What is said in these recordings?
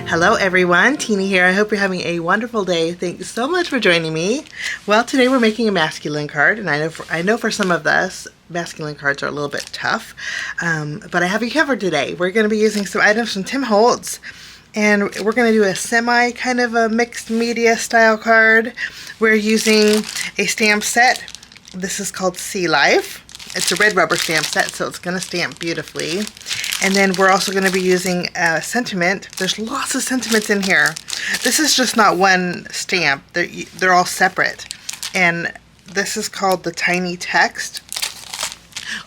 Hello everyone, Teeny here. I hope you're having a wonderful day. Thank you so much for joining me. Well, today we're making a masculine card, and I know for some of us, masculine cards are a little bit tough, but I have you covered today. We're going to be using some items from Tim Holtz, and we're going to do a semi kind of a mixed media style card. We're using a stamp set. This is called Sea Life. It's a red rubber stamp set, so it's going to stamp beautifully. And then we're also going to be using sentiment. There's lots of sentiments in here. This is just not one stamp. They're all separate. And this is called the Tiny Text.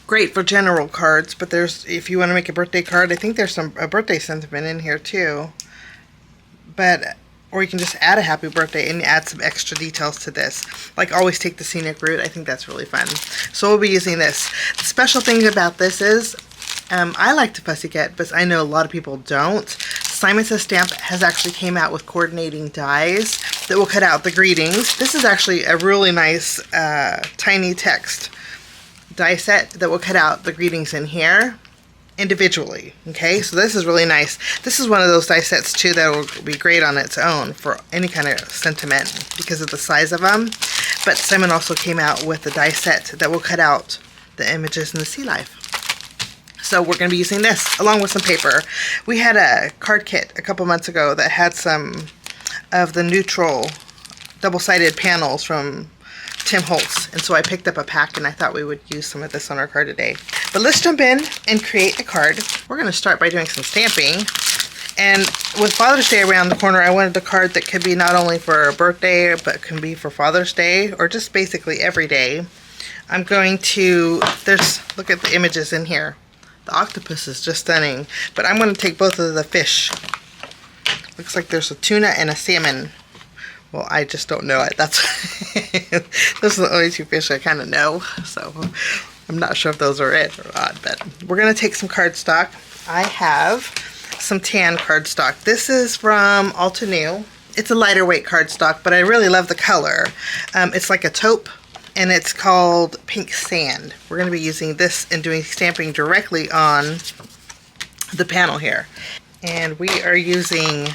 Great for general cards, but if you want to make a birthday card, I think there's a birthday sentiment in here too. Or you can just add a happy birthday and add some extra details to this. Like always take the scenic route. I think that's really fun. So we'll be using this. The special thing about this is, I like to fussy cut, but I know a lot of people don't. Simon Says Stamp has actually came out with coordinating dies that will cut out the greetings. This is actually a really nice tiny text die set that will cut out the greetings in here individually. Okay, so this is really nice. This is one of those die sets too that will be great on its own for any kind of sentiment because of the size of them. But Simon also came out with a die set that will cut out the images in the sea life. So we're going to be using this along with some paper. We had a card kit a couple months ago that had some of the neutral double-sided panels from Tim Holtz, and so I picked up a pack and I thought we would use some of this on our card today. But let's jump in and create a card. We're going to start by doing some stamping. And with Father's Day around the corner, I wanted a card that could be not only for a birthday, but can be for Father's Day or just basically every day. I'm going to, look at the images in here. The octopus is just stunning, but I'm going to take both of the fish. Looks like there's a tuna and a salmon. Well, I just don't know it. Those are the only two fish I kind of know, so I'm not sure if those are it or not, but we're going to take some cardstock. I have some tan cardstock. This is from Altenew. It's a lighter weight cardstock, but I really love the color. It's like a taupe, and it's called Pink Sand. We're going to be using this and doing stamping directly on the panel here. And we are using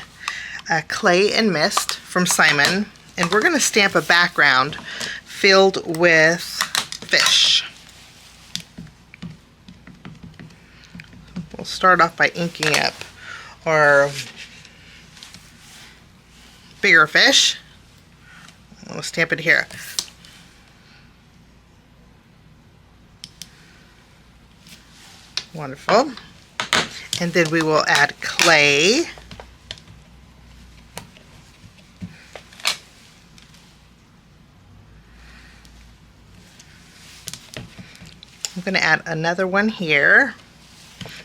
Clay and Mist from Simon, and we're going to stamp a background filled with fish. We'll start off by inking up our bigger fish. We'll stamp it here. Wonderful. And then we will add clay. I'm going to add another one here.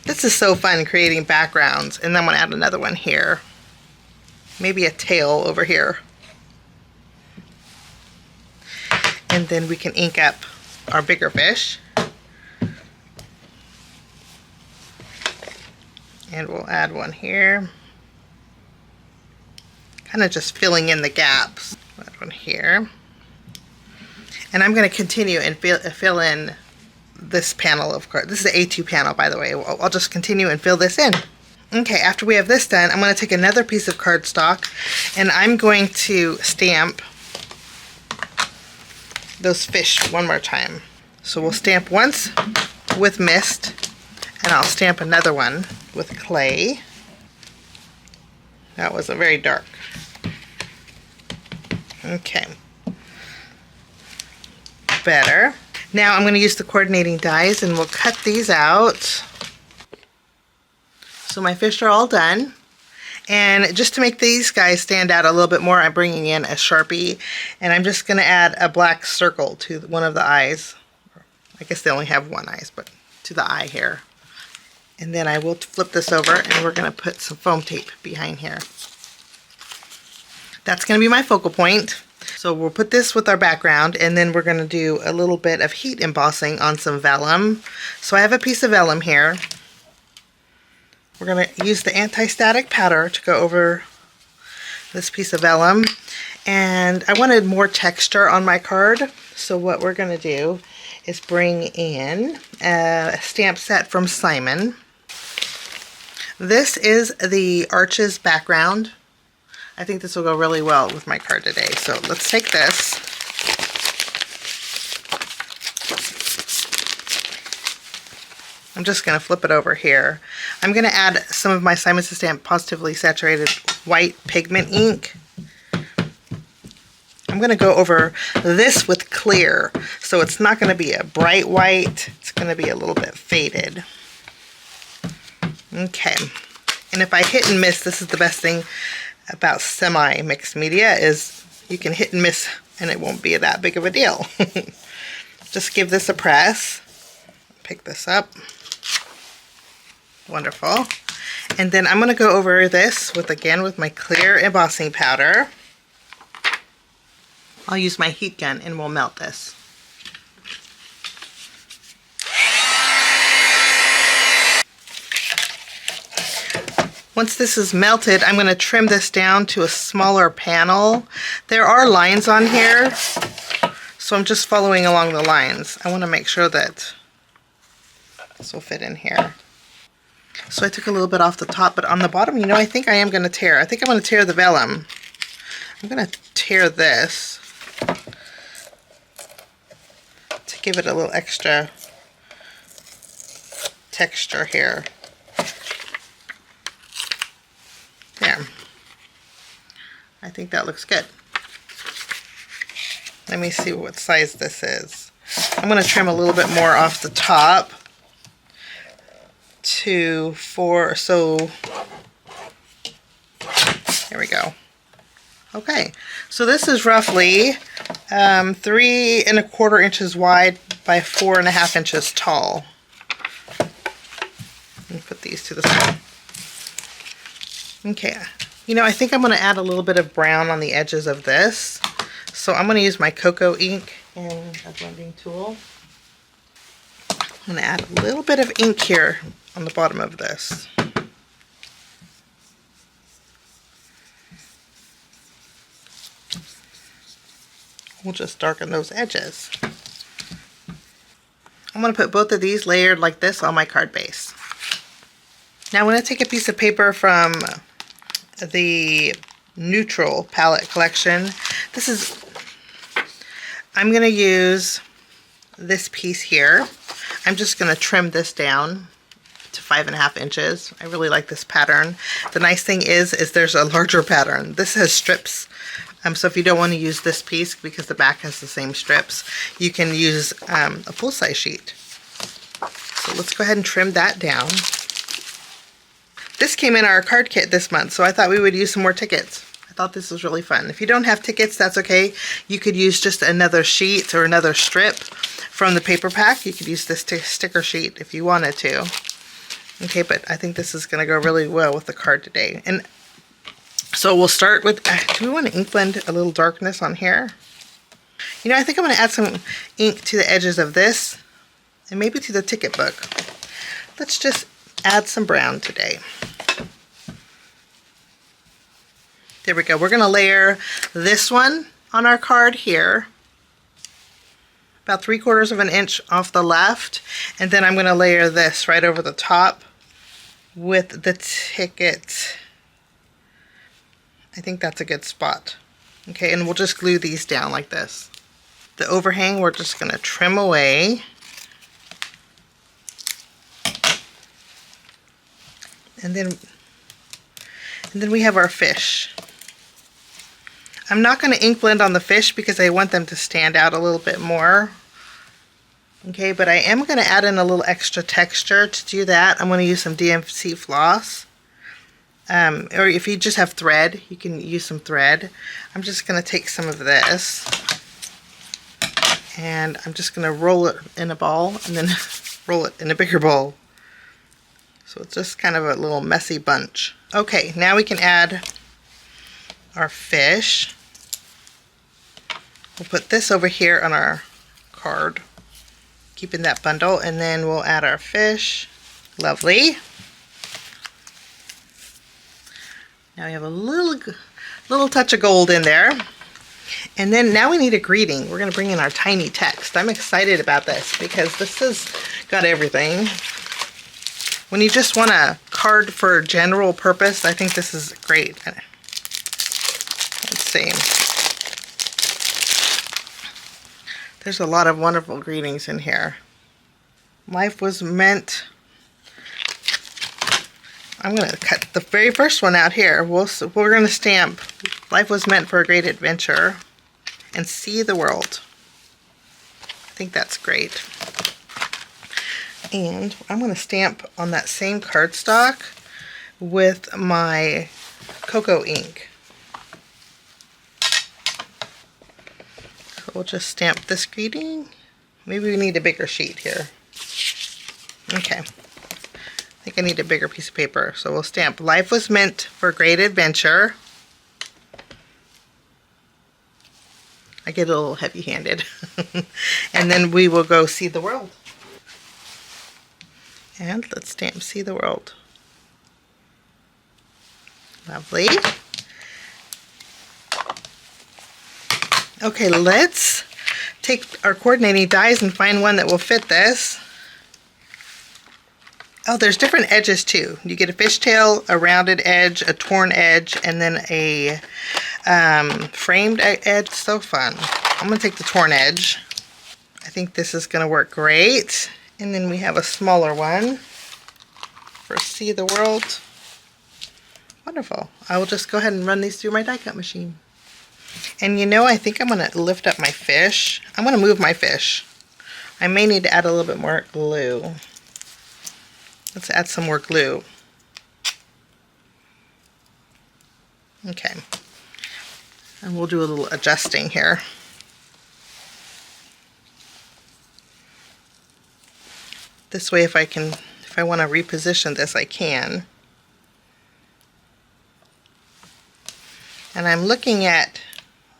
This is so fun creating backgrounds. And then I'm going to add another one here. Maybe a tail over here. And then we can ink up our bigger fish. And we'll add one here. Kind of just filling in the gaps. Add one here. And I'm going to continue and fill in this panel of cards. This is the A2 panel, by the way. I'll just continue and fill this in. Okay, after we have this done, I'm going to take another piece of cardstock and I'm going to stamp those fish one more time. So we'll stamp once with mist, and I'll stamp another one with clay. That was a very dark. Okay. Better. Now I'm going to use the coordinating dies and we'll cut these out. So my fish are all done. And just to make these guys stand out a little bit more, I'm bringing in a Sharpie. And I'm just going to add a black circle to one of the eyes. I guess they only have one eye, but to the eye here. And then I will flip this over and we're going to put some foam tape behind here. That's going to be my focal point. So we'll put this with our background, and then we're going to do a little bit of heat embossing on some vellum. So I have a piece of vellum here. We're going to use the anti-static powder to go over this piece of vellum. And I wanted more texture on my card. So what we're going to do is bring in a stamp set from Simon. This is the arches background. I think this will go really well with my card today. So let's take this. I'm just going to flip it over here. I'm going to add some of my Simon Says Stamp Positively Saturated White Pigment ink. I'm going to go over this with clear, so it's not going to be a bright white. It's going to be a little bit faded. Okay, and if I hit and miss, this is the best thing about semi-mixed media, is you can hit and miss and it won't be that big of a deal. Just give this a press. Pick this up. Wonderful. And then I'm going to go over this with my clear embossing powder. I'll use my heat gun and we'll melt this. Once this is melted, I'm going to trim this down to a smaller panel. There are lines on here, so I'm just following along the lines. I want to make sure that this will fit in here. So I took a little bit off the top, but on the bottom, you know, I think I am going to tear. I think I'm going to tear the vellum. I'm going to tear this to give it a little extra texture here. There. I think that looks good. Let me see what size this is. I'm going to trim a little bit more off the top to 4, so there we go. Okay, so this is roughly 3 1/4 inches wide by 4.5 inches tall. Let me put these to the side. Okay, you know, I think I'm going to add a little bit of brown on the edges of this. So I'm going to use my cocoa ink and a blending tool. I'm going to add a little bit of ink here on the bottom of this. We'll just darken those edges. I'm going to put both of these layered like this on my card base. Now I'm going to take a piece of paper from the Neutral palette collection. I'm going to use this piece here. I'm just going to trim this down to 5.5 inches. I really like this pattern. The nice thing is there's a larger pattern. This has strips. So if you don't want to use this piece because the back has the same strips, you can use a full-size sheet. So let's go ahead and trim that down. This came in our card kit this month, so I thought we would use some more tickets. I thought this was really fun. If you don't have tickets, that's okay. You could use just another sheet or another strip from the paper pack. You could use this sticker sheet if you wanted to. Okay, but I think this is going to go really well with the card today. And so we'll start with, do we want to ink blend a little darkness on here? You know, I think I'm going to add some ink to the edges of this and maybe to the ticket book. Let's just add some brown today. There we go. We're going to layer this one on our card here, about 3/4 inch off the left, and then I'm going to layer this right over the top with the ticket. I think that's a good spot. Okay, and we'll just glue these down like this. The overhang we're just going to trim away. And then we have our fish. I'm not going to ink blend on the fish because I want them to stand out a little bit more. Okay, but I am going to add in a little extra texture. To do that, I'm going to use some DMC floss. Or if you just have thread, you can use some thread. I'm just going to take some of this and I'm just going to roll it in a ball and then roll it in a bigger ball. So it's just kind of a little messy bunch. Okay, now we can add our fish. We'll put this over here on our card, keeping that bundle, and then we'll add our fish. Lovely. Now we have a little touch of gold in there. And then now we need a greeting. We're going to bring in our tiny text. I'm excited about this because this has got everything. when you just want a card for general purpose, I think this is great. Let's see. There's a lot of wonderful greetings in here. Life was meant. I'm going to cut the very first one out here. We're going to stamp life was meant for a great adventure and see the world. I think that's great. And I'm going to stamp on that same cardstock with my cocoa ink. So we'll just stamp this greeting. Maybe we need a bigger sheet here. Okay. I think I need a bigger piece of paper. So we'll stamp life was meant for a great adventure. I get a little heavy-handed. And then we will go see the world. And let's stamp see the world. Lovely. Okay, let's take our coordinating dies and find one that will fit this. Oh, there's different edges too. You get a fishtail, a rounded edge, a torn edge, and then a framed edge. So fun. I'm going to take the torn edge. I think this is going to work great. And then we have a smaller one for see the world. Wonderful. I will just go ahead and run these through my die cut machine. And you know, I think I'm going to lift up my fish. I'm going to move my fish. I may need to add a little bit more glue. Let's add some more glue. Okay. And we'll do a little adjusting here. This way, if I want to reposition this, I can. And I'm looking at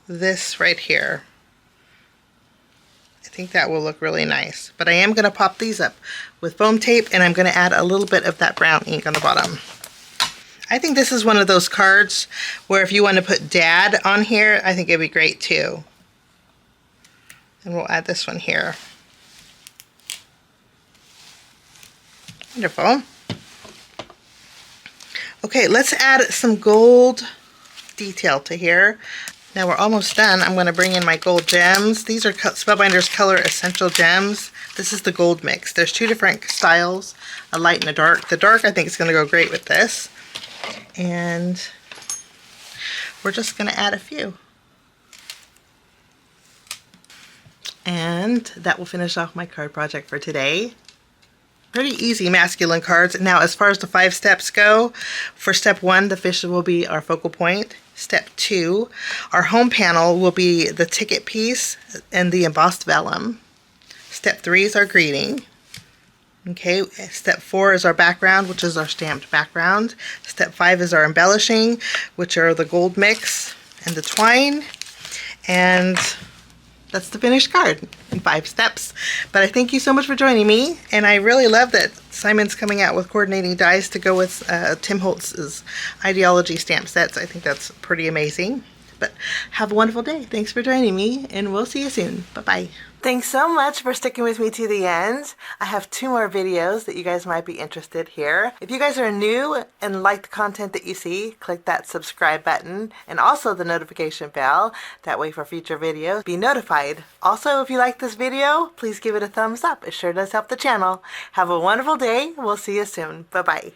this right here. I think that will look really nice. But I am going to pop these up with foam tape, and I'm going to add a little bit of that brown ink on the bottom. I think this is one of those cards where if you want to put Dad on here, I think it'd be great too. And we'll add this one here. Wonderful. Okay, let's add some gold detail to here. Now we're almost done. I'm going to bring in my gold gems. These are Spellbinder's Color Essential Gems. This is the gold mix. There's two different styles, a light and a dark. The dark I think is going to go great with this. And we're just going to add a few. And that will finish off my card project for today. Pretty easy masculine cards. Now as far as the 5 steps go, for step 1, the fish will be our focal point. Step 2, our home panel will be the ticket piece and the embossed vellum. Step 3 is our greeting. Okay, step 4 is our background, which is our stamped background. Step 5 is our embellishing, which are the gold mix and the twine. And that's the finished card in 5 steps. But I thank you so much for joining me, and I really love that Simon's coming out with coordinating dies to go with Tim Holtz's idea-ology stamp sets. I think that's pretty amazing. But have a wonderful day. Thanks for joining me, and we'll see you soon. Bye-bye. Thanks so much for sticking with me to the end. I have 2 more videos that you guys might be interested here. If you guys are new and like the content that you see, click that subscribe button and also the notification bell. That way for future videos, be notified. Also, if you like this video, please give it a thumbs up. It sure does help the channel. Have a wonderful day. We'll see you soon. Bye-bye.